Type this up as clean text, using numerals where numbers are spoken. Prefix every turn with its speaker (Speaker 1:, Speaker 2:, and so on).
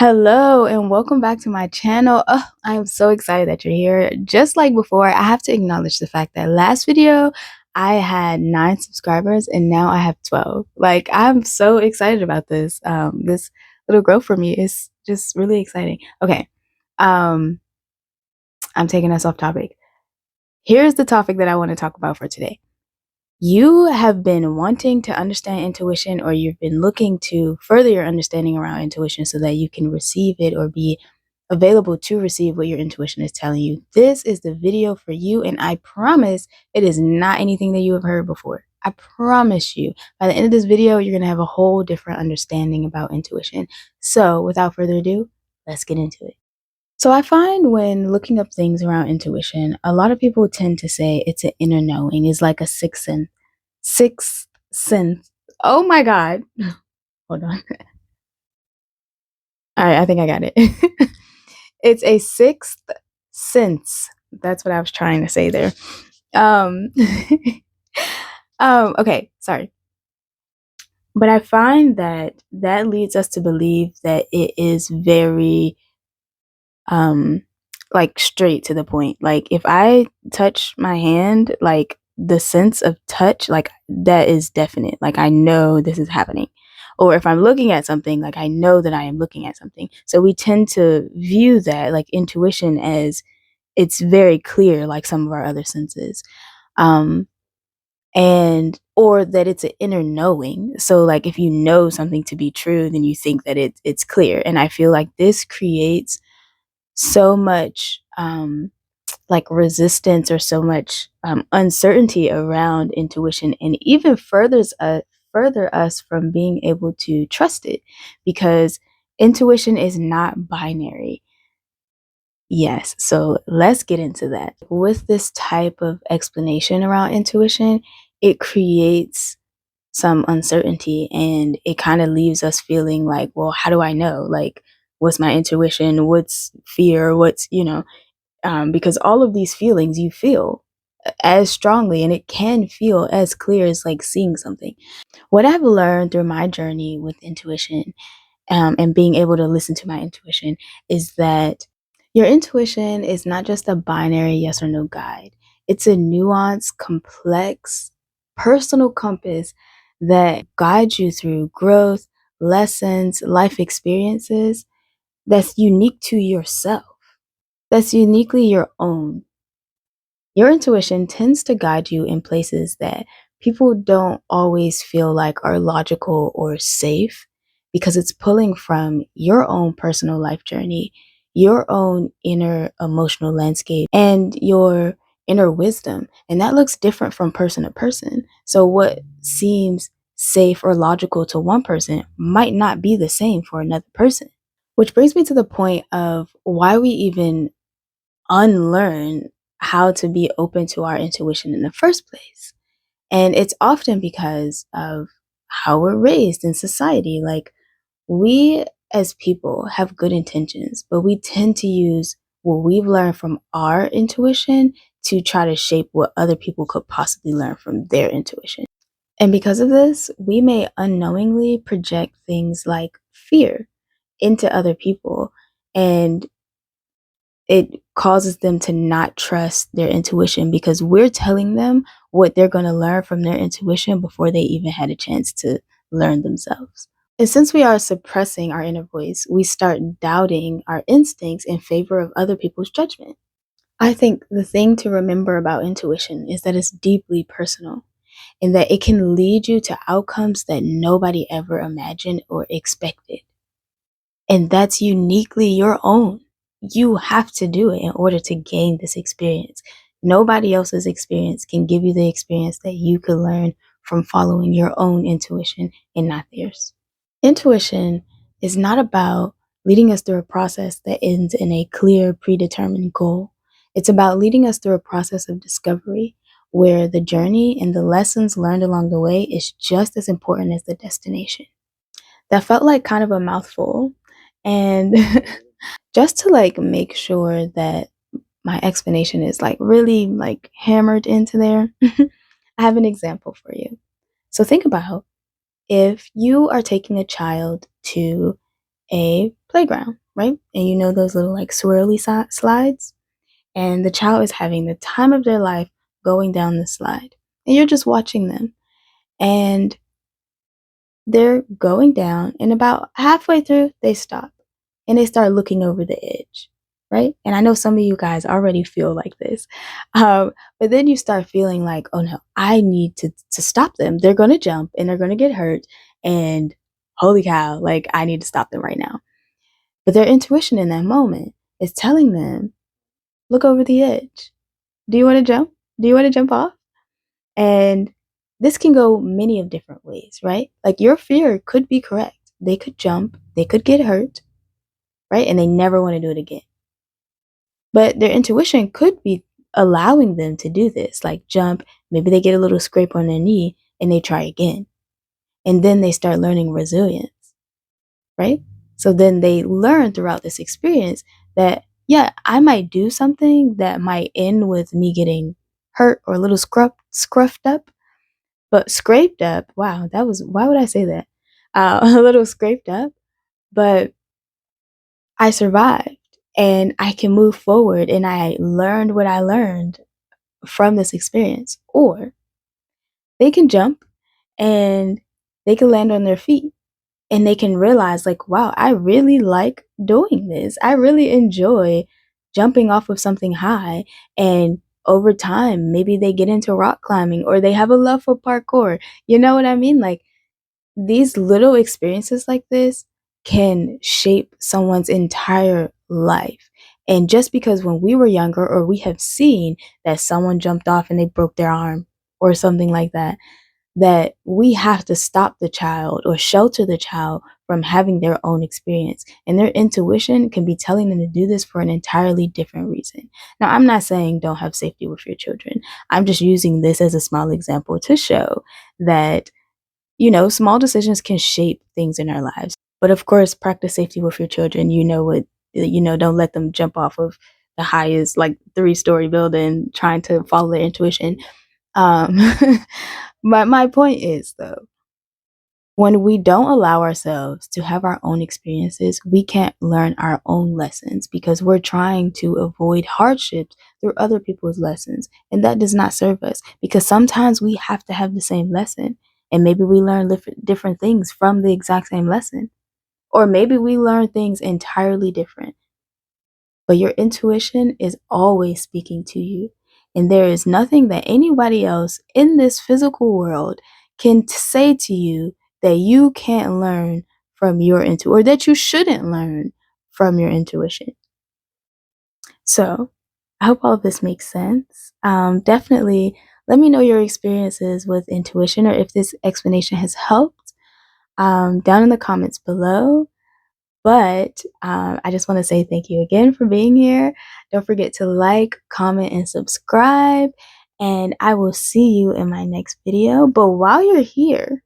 Speaker 1: Hello and welcome back to my channel. I am so excited that you're here. Just like before, I have to acknowledge the fact that last video I had 9 subscribers and now I have 12. Like, I'm so excited about this. This little growth for me is just really exciting. Okay. Um I'm taking us off topic. Here's the topic that I want to talk about for today. You have been wanting to understand intuition, or you've been looking to further your understanding around intuition so that you can receive it or be available to receive what your intuition is telling you. This is the video for you, and I promise it is not anything that you have heard before. I promise you, by the end of this video, you're going to have a whole different understanding about intuition. So, without further ado, let's get into it. So I find when looking up things around intuition, a lot of people tend to say it's an inner knowing, it's like a sixth sense. Sixth sense. Oh my God. Hold on. All right, I think I got it. It's a sixth sense. That's what I was trying to say there. Um, okay, sorry. But I find that that leads us to believe that it is very um like straight to the point. Like if I touch my hand, like the sense of touch, like that is definite. Like I know this is happening. Or if I'm looking at something, like I know that I am looking at something. So we tend to view that like intuition as it's very clear, like some of our other senses. Um and or that it's an inner knowing. So like if you know something to be true, then you think that it's clear. And I feel like this creates so much like resistance or so much uncertainty around intuition, and even further us from being able to trust it, because intuition is not binary. Yes, so let's get into that. With this type of explanation around intuition, it creates some uncertainty, and it kind of leaves us feeling like, well, how do I know? Like, what's my intuition? What's fear? What's, because all of these feelings you feel as strongly, and it can feel as clear as like seeing something. What I've learned through my journey with intuition, and being able to listen to my intuition, is that your intuition is not just a binary yes or no guide. It's a nuanced, complex, personal compass that guides you through growth, lessons, life experiences that's unique to yourself, that's uniquely your own. Your intuition tends to guide you in places that people don't always feel like are logical or safe, because it's pulling from your own personal life journey, your own inner emotional landscape, and your inner wisdom. And that looks different from person to person. So, what seems safe or logical to one person might not be the same for another person. Which brings me to the point of why we even unlearn how to be open to our intuition in the first place. And it's often because of how we're raised in society. Like, we as people have good intentions, but we tend to use what we've learned from our intuition to try to shape what other people could possibly learn from their intuition. And because of this, we may unknowingly project things like fear into other people, and it causes them to not trust their intuition because we're telling them what they're going to learn from their intuition before they even had a chance to learn themselves. And since we are suppressing our inner voice, we start doubting our instincts in favor of other people's judgment. I think the thing to remember about intuition is that it's deeply personal, and that it can lead you to outcomes that nobody ever imagined or expected. And that's uniquely your own. You have to do it in order to gain this experience. Nobody else's experience can give you the experience that you could learn from following your own intuition and not theirs. Intuition is not about leading us through a process that ends in a clear, predetermined goal. It's about leading us through a process of discovery where the journey and the lessons learned along the way is just as important as the destination. That felt like kind of a mouthful. And just to like make sure that my explanation is like really like hammered into there, I have an example for you. So think about if you are taking a child to a playground, right? And you know those little like swirly slides? And the child is having the time of their life going down the slide. And you're just watching them. And they're going down, and about halfway through, they stop and they start looking over the edge, right? And I know some of you guys already feel like this. But then you start feeling like, oh no, I need to stop them. They're going to jump and they're going to get hurt. And holy cow, like I need to stop them right now. But their intuition in that moment is telling them, look over the edge. Do you want to jump? Do you want to jump off? And this can go many of different ways, right? Like your fear could be correct. They could jump, they could get hurt, right? And they never want to do it again. But their intuition could be allowing them to do this, like jump, maybe they get a little scrape on their knee and they try again. And then they start learning resilience, right? So then they learn throughout this experience that, yeah, I might do something that might end with me getting hurt or a little scruffed up. But scraped up, wow, that was, why would I say that? A little scraped up, but I survived and I can move forward and I learned what I learned from this experience. Or they can jump and they can land on their feet and they can realize, like, wow, I really like doing this. I really enjoy jumping off of something high. And over time, maybe they get into rock climbing or they have a love for parkour. You know what I mean? Like, these little experiences like this can shape someone's entire life. And just because when we were younger, or we have seen that someone jumped off and they broke their arm or something like that, that we have to stop the child or shelter the child from having their own experience. And their intuition can be telling them to do this for an entirely different reason. Now, I'm not saying don't have safety with your children. I'm just using this as a small example to show that, you know, small decisions can shape things in our lives. But of course, practice safety with your children. You know what, you know, don't let them jump off of the highest, like 3-story building trying to follow their intuition. Um, my point is, though, when we don't allow ourselves to have our own experiences, we can't learn our own lessons because we're trying to avoid hardships through other people's lessons. And that does not serve us because sometimes we have to have the same lesson. And maybe we learn different things from the exact same lesson. Or maybe we learn things entirely different. But your intuition is always speaking to you. And there is nothing that anybody else in this physical world can say to you that you can't learn from your intuition, or that you shouldn't learn from your intuition. So I hope all of this makes sense. Definitely let me know your experiences with intuition, or if this explanation has helped, down in the comments below. But I just want to say thank you again for being here. Don't forget to like, comment, and subscribe. And I will see you in my next video. But while you're here,